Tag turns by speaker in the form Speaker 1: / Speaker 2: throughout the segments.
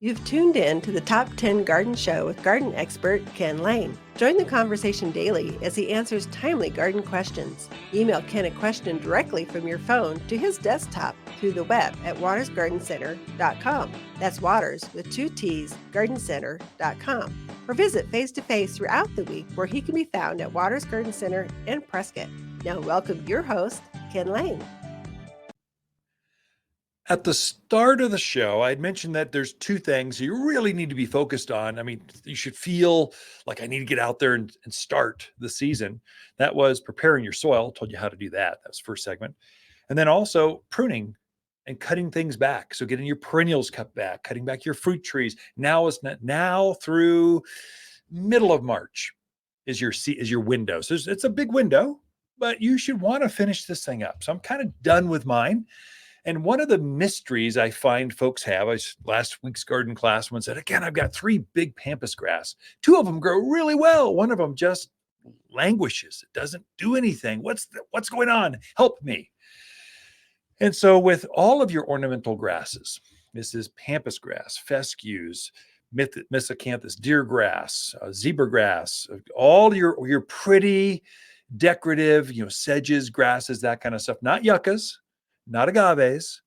Speaker 1: You've tuned in to the Top 10 Garden Show with garden expert Ken Lain. Join the conversation daily as he answers timely garden questions. Email Ken a question directly from your phone to his desktop through the web at watersgardencenter.com. That's Waters with 2 T's, gardencenter.com. Or visit face-to-face throughout the week where he can be found at Waters Garden Center in Prescott. Now welcome your host, Ken Lain.
Speaker 2: At the start of the show, I had mentioned that there's two things you really need to be focused on. I mean, you should feel like I need to get out there and start the season. That was preparing your soil. Told you how to do that. That was the first segment. And then also pruning and cutting things back. So getting your perennials cut back, cutting back your fruit trees. Now through middle of March is your window. So it's a big window, but you should want to finish this thing up. So I'm kind of done with mine. And one of the mysteries I find folks have, last week's garden class, one said, again, I've got 3 big pampas grass. 2 of them grow really well. One of them just languishes. It doesn't do anything. What's going on? Help me. And so with all of your ornamental grasses, this is pampas grass, fescues, miscanthus, deer grass, zebra grass, all your pretty decorative, sedges, grasses, that kind of stuff, not yuccas, not agaves,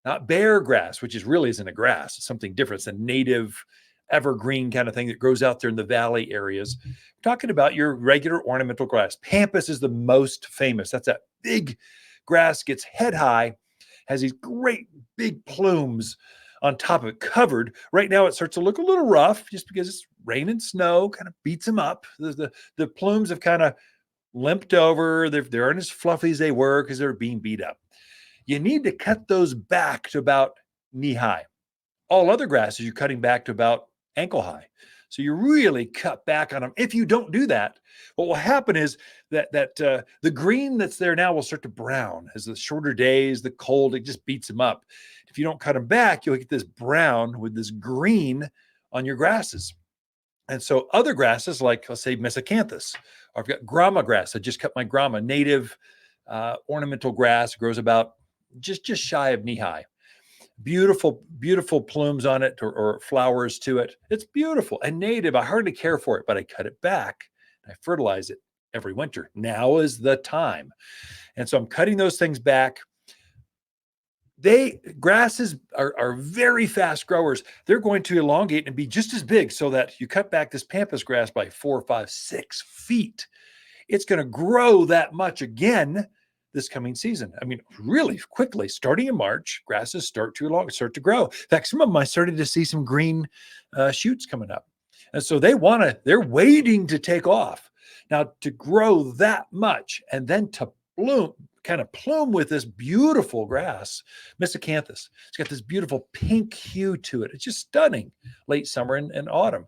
Speaker 2: not bear grass, which really isn't a grass. It's something different. It's a native evergreen kind of thing that grows out there in the valley areas. We're talking about your regular ornamental grass. Pampas is the most famous. That's that big grass, gets head high, has these great big plumes on top of it, covered. Right now it starts to look a little rough just because it's rain and snow, kind of beats them up. The plumes have kind of limped over. They aren't as fluffy as they were because they're being beat up. You need to cut those back to about knee high. All other grasses, you're cutting back to about ankle high. So you really cut back on them. If you don't do that, what will happen is that the green that's there now will start to brown as the shorter days, the cold, it just beats them up. If you don't cut them back, you'll get this brown with this green on your grasses. And so other grasses, like let's say miscanthus, or I've got grama grass. I just cut my grama, native ornamental grass, grows about just shy of knee high. Beautiful, beautiful plumes on it or flowers to it. It's beautiful and native. I hardly care for it, but I cut it back. I fertilize it every winter. Now is the time. And so I'm cutting those things back. Grasses are very fast growers. They're going to elongate and be just as big so that you cut back this pampas grass by 4, 5, 6 feet. It's going to grow that much again this coming season. I mean, really quickly, starting in March, grasses start to grow. In fact, some of them I started to see some green shoots coming up. And so they're waiting to take off. Now to grow that much and then to plume with this beautiful grass, miscanthus. It's got this beautiful pink hue to it. It's just stunning late summer and autumn.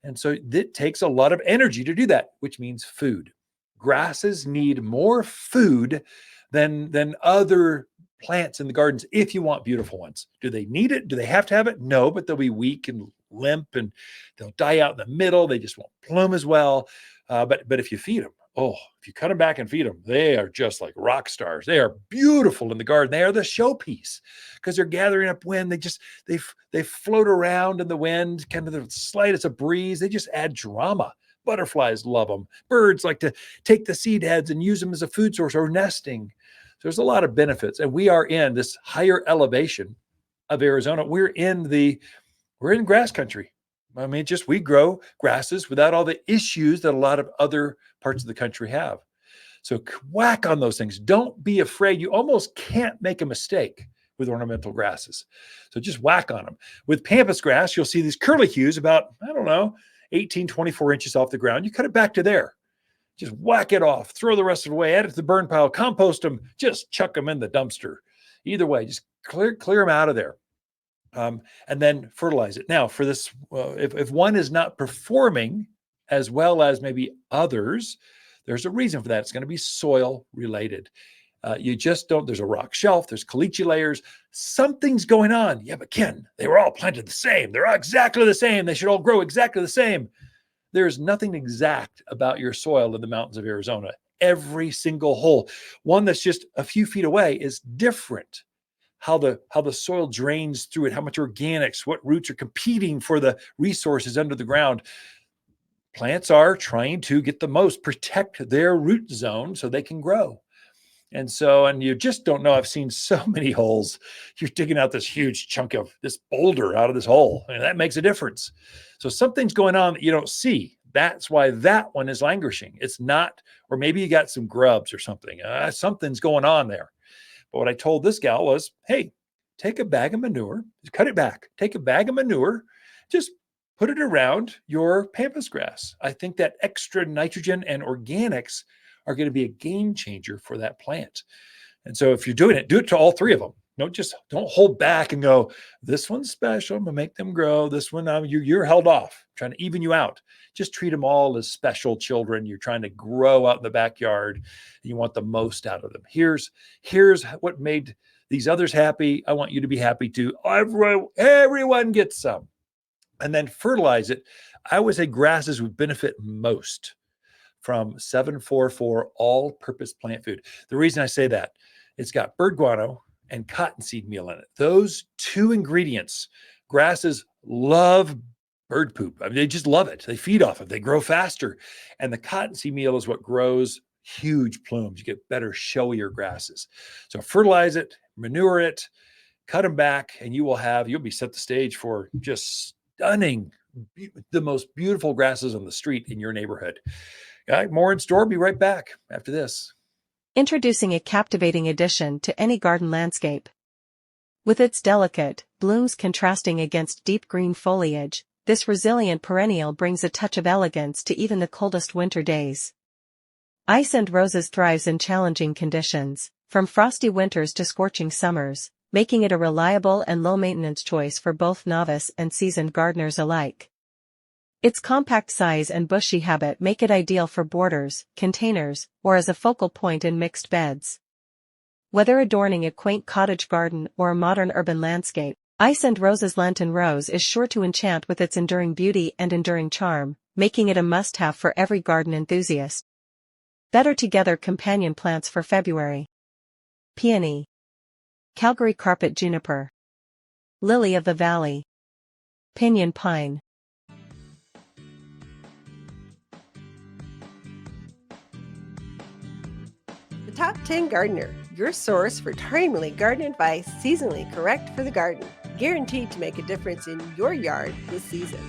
Speaker 2: And so it takes a lot of energy to do that, which means food. Grasses need more food than other plants in the gardens if you want beautiful ones. Do they need it? Do they have to have it? No, but they'll be weak and limp and they'll die out in the middle. They just won't bloom as well. But if you feed them, if you cut them back and feed them, they are just like rock stars. They are beautiful in the garden. They are the showpiece because they're gathering up wind. They float around in the wind, kind of the slightest of breeze. They just add drama. Butterflies love them. Birds like to take the seed heads and use them as a food source or nesting. So there's a lot of benefits. And we are in this higher elevation of Arizona. We're in grass country. I mean, we grow grasses without all the issues that a lot of other parts of the country have. So whack on those things. Don't be afraid. You almost can't make a mistake with ornamental grasses. So just whack on them. With pampas grass, you'll see these curly hues about, 18, 24 inches off the ground. You cut it back to there. Just whack it off. Throw the rest of it away. Add it to the burn pile. Compost them. Just chuck them in the dumpster. Either way, just clear them out of there. And then fertilize it. Now, for this, if one is not performing as well as maybe others, there's a reason for that. It's going to be soil related. You just don't, there's a rock shelf, there's caliche layers, something's going on. Yeah, but Ken, they were all planted the same. They're all exactly the same. They should all grow exactly the same. There's nothing exact about your soil in the mountains of Arizona. Every single hole, one that's just a few feet away, is different. how the soil drains through it, how much organics, what roots are competing for the resources under the ground. Plants are trying to get the most, protect their root zone so they can grow. And you just don't know. I've seen so many holes. You're digging out this huge chunk of this boulder out of this hole, and that makes a difference. So something's going on that you don't see. That's why that one is languishing. It's not, or maybe you got some grubs or something. Something's going on there. But what I told this gal was, hey, take a bag of manure, cut it back, take a bag of manure, just put it around your pampas grass. I think that extra nitrogen and organics are going to be a game changer for that plant. And so if you're doing it, do it to all three of them. Don't hold back and go, this one's special, I'm gonna make them grow. This one, you're held off, trying to even you out. Just treat them all as special children. You're trying to grow out in the backyard, and you want the most out of them. Here's what made these others happy. I want you to be happy too. Everyone gets some. And then fertilize it. I would say grasses would benefit most from 744 all-purpose plant food. The reason I say that, it's got bird guano and cottonseed meal in it. Those two ingredients, grasses love bird poop. I mean, they just love it. They feed off it. They grow faster. And the cottonseed meal is what grows huge plumes. You get better, showier grasses. So fertilize it, manure it, cut them back, and you'll be set the stage for just stunning, the most beautiful grasses on the street in your neighborhood. More in store. Be right back after this.
Speaker 3: Introducing a captivating addition to any garden landscape. With its delicate blooms contrasting against deep green foliage, this resilient perennial brings a touch of elegance to even the coldest winter days. Ice and Roses thrives in challenging conditions, from frosty winters to scorching summers, making it a reliable and low-maintenance choice for both novice and seasoned gardeners alike. Its compact size and bushy habit make it ideal for borders, containers, or as a focal point in mixed beds. Whether adorning a quaint cottage garden or a modern urban landscape, Ice and Roses Lenten Rose is sure to enchant with its enduring beauty and enduring charm, making it a must-have for every garden enthusiast. Better together companion plants for February. Peony, Calgary carpet juniper, lily of the valley, pinyon pine.
Speaker 1: The Top 10 Gardener, your source for timely garden advice seasonally correct for the garden, guaranteed to make a difference in your yard this season.